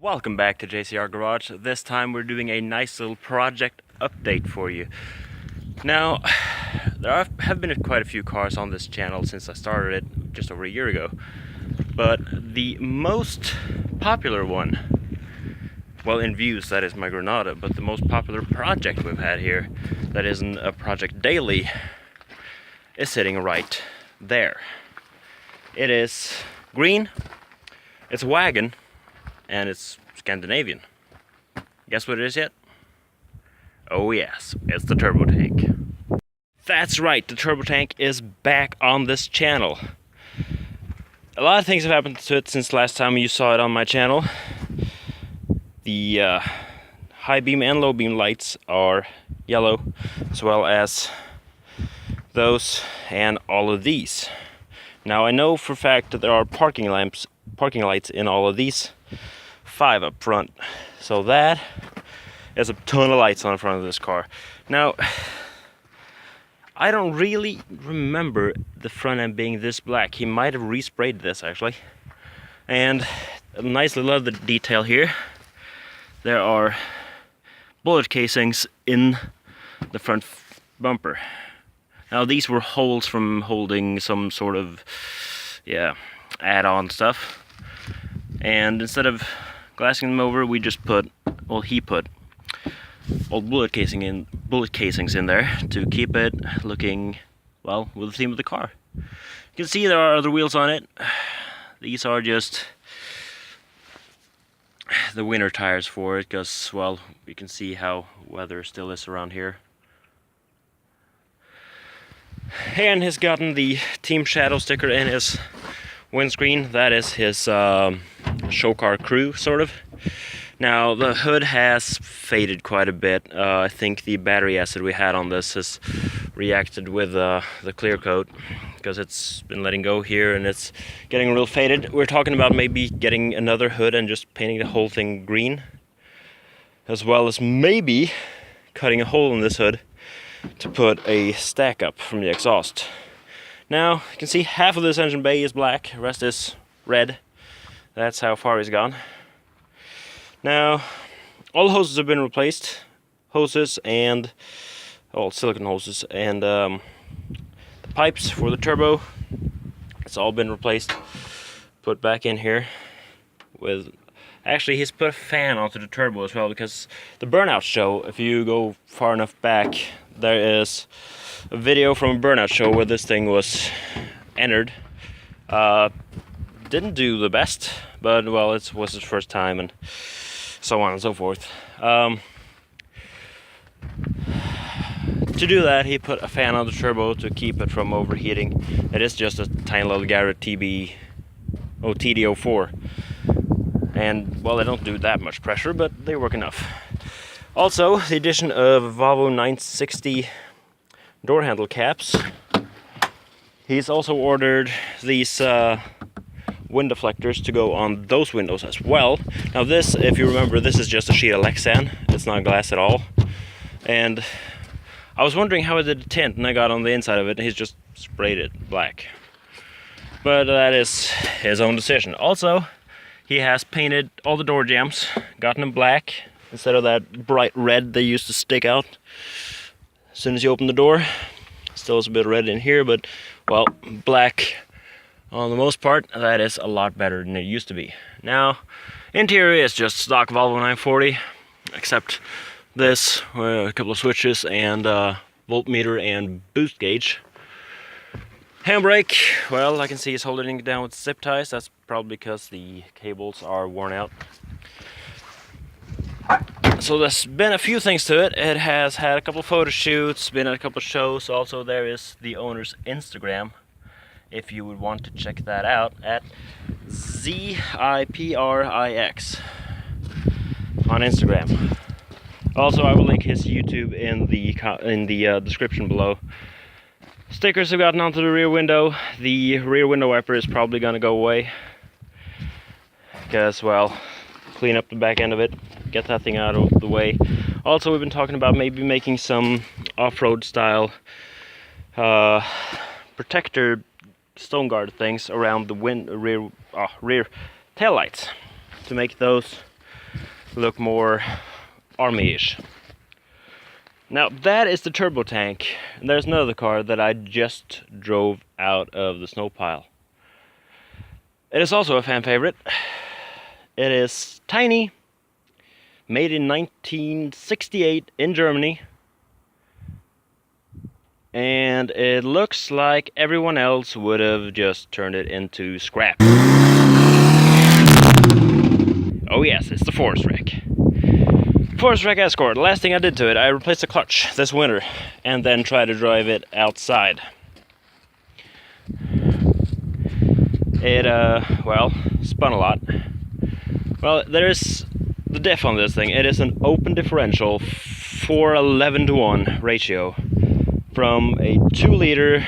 Welcome back to JCR Garage. This time we're doing a nice little project update for you. Now, there have been quite a few cars on this channel since I started it just over a year ago. But the most popular one, well, in views, that is my Granada, but the most popular project we've had here, that isn't a project daily, is sitting right there. It is green, it's a wagon, and it's Scandinavian. Guess what it is yet? Oh yes, it's the Turbotank. That's right, the Turbotank is back on this channel. A lot of things have happened to it since last time you saw it on my channel. The high beam and low beam lights are yellow, as well as those and all of these. Now I know for a fact that there are parking lights in all of these 5 up front, so that is a ton of lights on the front of this car. Now I don't really remember the front end being this black. He might have resprayed this actually. And a nice little other detail here, there are bullet casings in the front bumper. Now these were holes from holding some sort of add-on stuff, and instead of glassing them over, we just put, well, he put old bullet casings in there to keep it looking, well, with the theme of the car. You can see there are other wheels on it. These are just the winter tires for it, because, well, you can see how weather still is around here. And has gotten the Team Shadow sticker in his windscreen. That is his show car crew, sort of. Now the hood has faded quite a bit. I think the battery acid we had on this has reacted with the clear coat, because it's been letting go here and it's getting real faded. We're talking about maybe getting another hood and just painting the whole thing green, as well as maybe cutting a hole in this hood to put a stack up from the exhaust. Now you can see half of this engine bay is black, the rest is red. That's how far he's gone. Now all hoses have been replaced, hoses and all silicone hoses, and the pipes for the turbo, it's all been replaced, put back in here. With actually, he's put a fan onto the turbo as well, because the burnout show, if you go far enough back, there is a video from a burnout show where this thing was entered. Didn't do the best, but well, it was his first time and so on and so forth. To do that, he put a fan on the turbo to keep it from overheating. It is just a tiny little Garrett TD04. And, well, they don't do that much pressure, but they work enough. Also, the addition of Volvo 960 door handle caps. He's also ordered these wind deflectors to go on those windows as well. Now this, if you remember, this is just a sheet of Lexan. It's not glass at all. And I was wondering how it did tint, and I got on the inside of it, and he's just sprayed it black. But that is his own decision. Also, he has painted all the door jambs, gotten them black, instead of that bright red they used to stick out as soon as you open the door. Still is a bit red in here, but, well, black on the most part. That is a lot better than it used to be. Now, interior is just stock Volvo 940, except this, a couple of switches, and voltmeter and boost gauge. Handbrake, well, I can see he's holding it down with zip ties. That's probably because the cables are worn out. So there's been a few things to it. It has had a couple of photo shoots, been at a couple of shows. Also, there is the owner's Instagram, if you would want to check that out, at ZIPRIX on Instagram. Also, I will link his YouTube in the description below. Stickers have gotten onto the rear window. The rear window wiper is probably going to go away, because, well, clean up the back end of it, get that thing out of the way. Also, we've been talking about maybe making some off-road style protector stone guard things around the rear tail lights, to make those look more army-ish. Now that is the Turbotank. There's another car that I just drove out of the snow pile. It is also a fan favorite. It is tiny, made in 1968 in Germany, and it looks like everyone else would have just turned it into scrap. Oh yes, it's the Forest Wreck. Forest Wreck Escort. Last thing I did to it, I replaced the clutch this winter and then tried to drive it outside. It, well, spun a lot. Well, there is the diff on this thing. It is an open differential 4:11:1 ratio from a 2-liter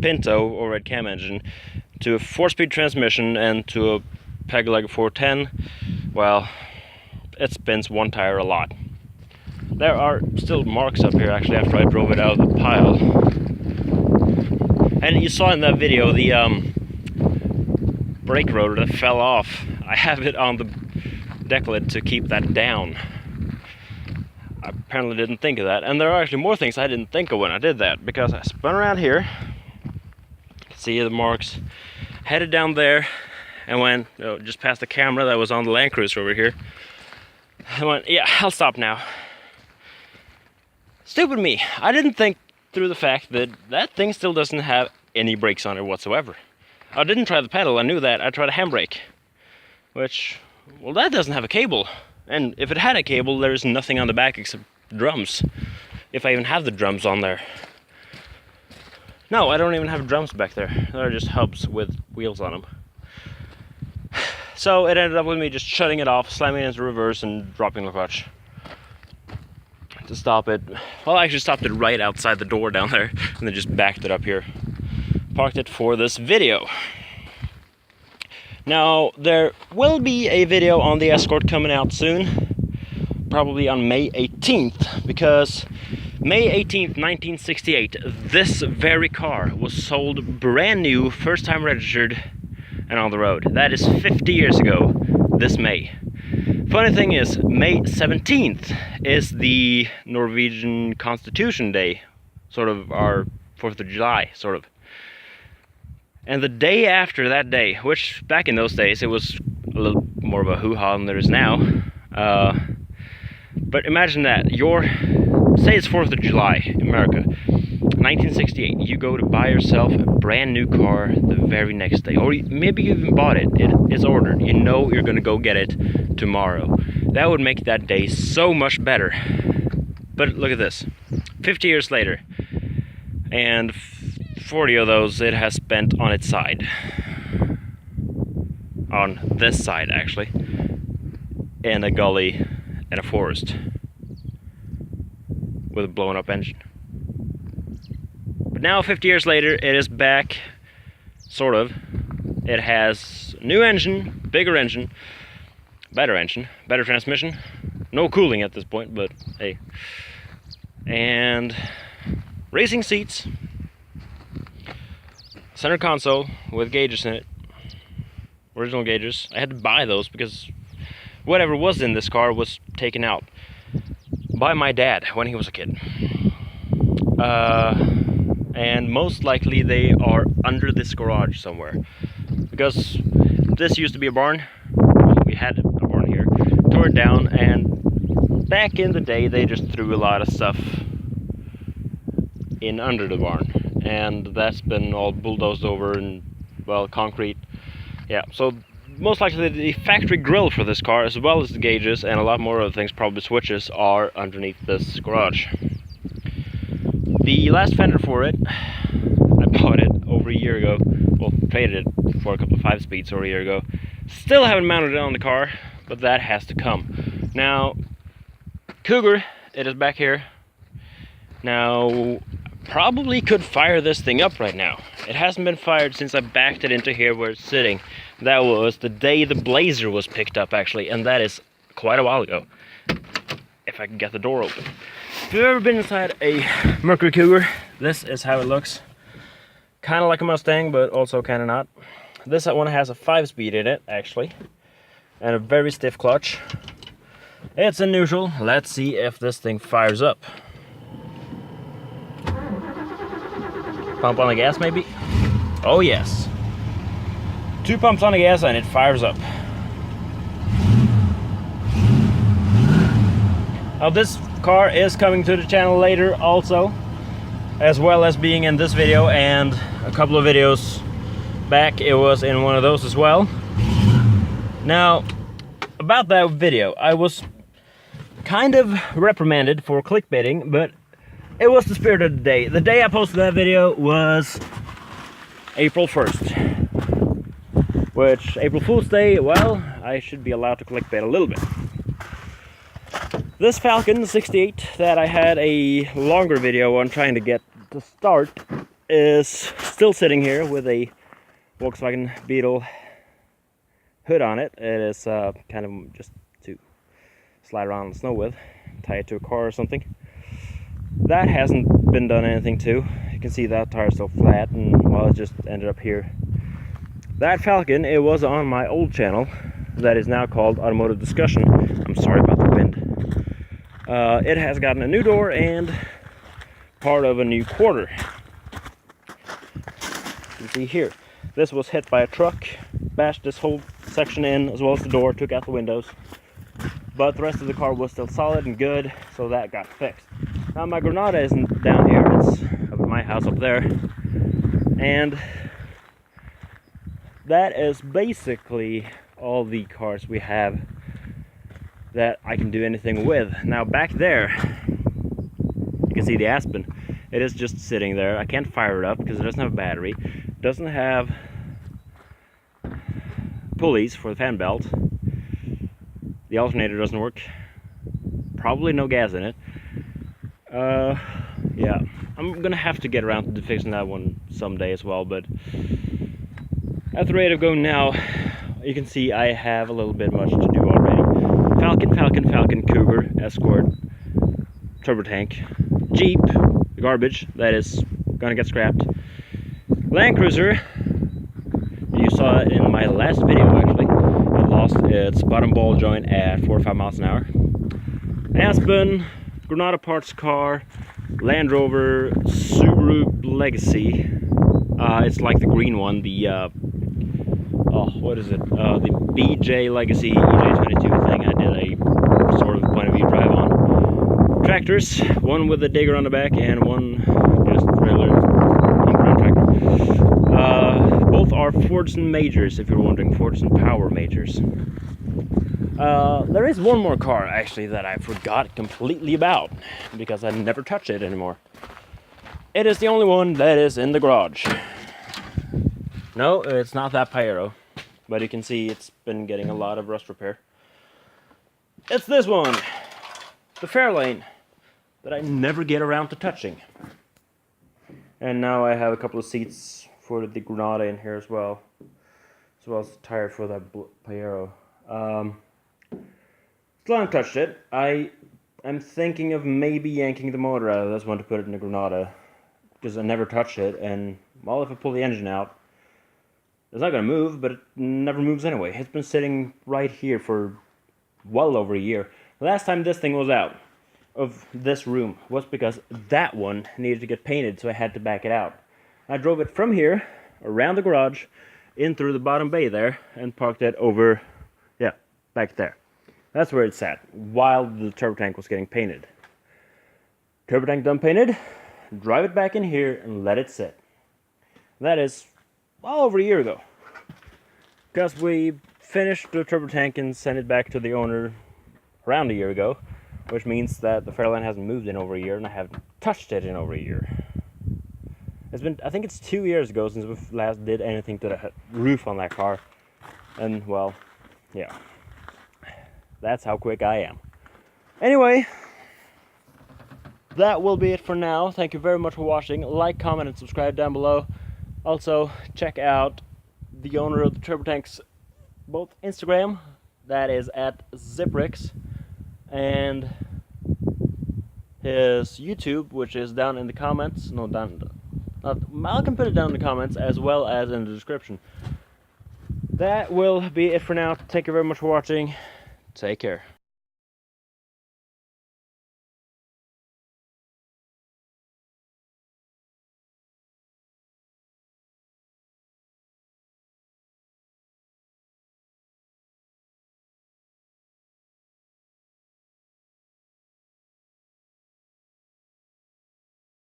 Pinto or red cam engine to a 4-speed transmission and to a Pegleg 410. Well, it spins one tire a lot. There are still marks up here actually after I drove it out of the pile. And you saw in that video the brake rotor that fell off. I have it on the deck lid to keep that down. I apparently didn't think of that. And there are actually more things I didn't think of when I did that, because I spun around here, see the marks, headed down there, and went just past the camera that was on the Land Cruiser over here. I went, yeah, I'll stop now. Stupid me. I didn't think through the fact that that thing still doesn't have any brakes on it whatsoever. I didn't try the pedal, I knew that. I tried a handbrake, which, well, that doesn't have a cable. And if it had a cable, there's nothing on the back except drums. If I even have the drums on there. No, I don't even have drums back there. They're just hubs with wheels on them. So it ended up with me just shutting it off, slamming it into reverse, and dropping the clutch to stop it. Well, I actually stopped it right outside the door down there, and then just backed it up here. Parked it for this video. Now, there will be a video on the Escort coming out soon, probably on May 18th, because May 18th, 1968, this very car was sold brand new, first time registered, and on the road. That is 50 years ago, this May. Funny thing is, May 17th is the Norwegian Constitution Day, sort of our 4th of July, sort of. And the day after that day, which back in those days it was a little more of a hoo-ha than there is now, but imagine that, say it's 4th of July in America, 1968, you go to buy yourself a brand new car the very next day, or maybe you even bought it, it's ordered, you know you're gonna go get it tomorrow. That would make that day so much better. But look at this, 50 years later, and 40 of those it has spent on its side. On this side, actually. In a gully in a forest. With a blown up engine. But now, 50 years later, it is back, sort of. It has new engine, bigger engine, better transmission. No cooling at this point, but hey. And racing seats. Center console with gauges in it. Original gauges. I had to buy those because whatever was in this car was taken out by my dad when he was a kid. And most likely they are under this garage somewhere. Because this used to be a barn. We had a barn here. Tore it down, and back in the day they just threw a lot of stuff in under the barn. And that's been all bulldozed over and, well, concrete. Yeah, so most likely the factory grill for this car, as well as the gauges and a lot more other things, probably switches, are underneath this garage. The last fender for it, I bought it over a year ago. Well, traded it for a couple of 5-speeds over a year ago. Still haven't mounted it on the car, but that has to come. Now, Cougar, it is back here. Now, probably could fire this thing up right now. It hasn't been fired since I backed it into here where it's sitting. That was the day the Blazer was picked up, actually, and that is quite a while ago. If I can get the door open. If you've ever been inside a Mercury Cougar, this is how it looks. Kind of like a Mustang, but also kind of not. This one has a 5-speed in it, actually, and a very stiff clutch. It's in neutral. Let's see if this thing fires up. Pump on the gas, maybe? Oh, yes. 2 pumps on the gas and it fires up. Now, this car is coming to the channel later also, as well as being in this video, and a couple of videos back it was in one of those as well. Now, about that video, I was kind of reprimanded for clickbaiting, but it was the spirit of the day. The day I posted that video was April 1st, which, April Fool's Day, well, I should be allowed to clickbait a little bit. This Falcon 68 that I had a longer video on trying to get to start is still sitting here with a Volkswagen Beetle hood on it. It is kind of just to slide around in the snow with, tie it to a car or something. That hasn't been done anything to. You can see that tire's still flat, and well, it just ended up here. That Falcon, it was on my old channel that is now called Automotive Discussion. I'm sorry about the wind. It has gotten a new door and part of a new quarter. You can see here, this was hit by a truck, bashed this whole section in as well as the door, took out the windows, but the rest of the car was still solid and good, so that got fixed. Now my Granada isn't down here, it's up at my house up there, and that is basically all the cars we have that I can do anything with. Now back there, you can see the Aspen. It is just sitting there. I can't fire it up because it doesn't have a battery. It doesn't have pulleys for the fan belt. The alternator doesn't work. Probably no gas in it. Yeah, I'm gonna have to get around to fixing that one someday as well, but at the rate of going now, you can see I have a little bit much to do already. Falcon, Cougar, Escort, Turbotank, Jeep, garbage, that is gonna get scrapped. Land Cruiser, you saw it in my last video actually, it lost its bottom ball joint at 4 or 5 miles an hour. Aspen, Granada parts car, Land Rover, Subaru Legacy, it's like the green one, the what is it? The BJ Legacy EJ22 thing I did a sort of point of view drive on. Tractors, one with a digger on the back and one just regular in-ground tractor. Both are Fordson Majors, if you're wondering, Fordson Power Majors. There is one more car actually that I forgot completely about because I never touch it anymore. It is the only one that is in the garage. No, it's not that Pyro, but you can see it's been getting a lot of rust repair. It's this one, the Fairlane, that I never get around to touching. And now I have a couple of seats for the Granada in here as well as the tire for that Pyro. Still haven't touched it. I am thinking of maybe yanking the motor out of this one to put it in the Granada, because I never touched it, and well, if I pull the engine out, it's not going to move, but it never moves anyway. It's been sitting right here for well over a year. The last time this thing was out of this room was because that one needed to get painted, so I had to back it out. I drove it from here, around the garage, in through the bottom bay there, and parked it over, yeah, back there. That's where it sat, while the Turbotank was getting painted. Turbotank done painted, drive it back in here, and let it sit. That is well over a year ago, because we finished the Turbotank and sent it back to the owner around a year ago, which means that the Fairlane hasn't moved in over a year, and I haven't touched it in over a year. It's been, I think it's 2 years ago since we last did anything to the roof on that car, and well, yeah, that's how quick I am. Anyway, that will be it for now. Thank you very much for watching. Like, comment, and subscribe down below. Also, check out the owner of the Turbotank's both Instagram, that is at Ziprix, and his YouTube, which is down in the comments. No, I can put it down in the comments as well as in the description. That will be it for now. Thank you very much for watching. Take care.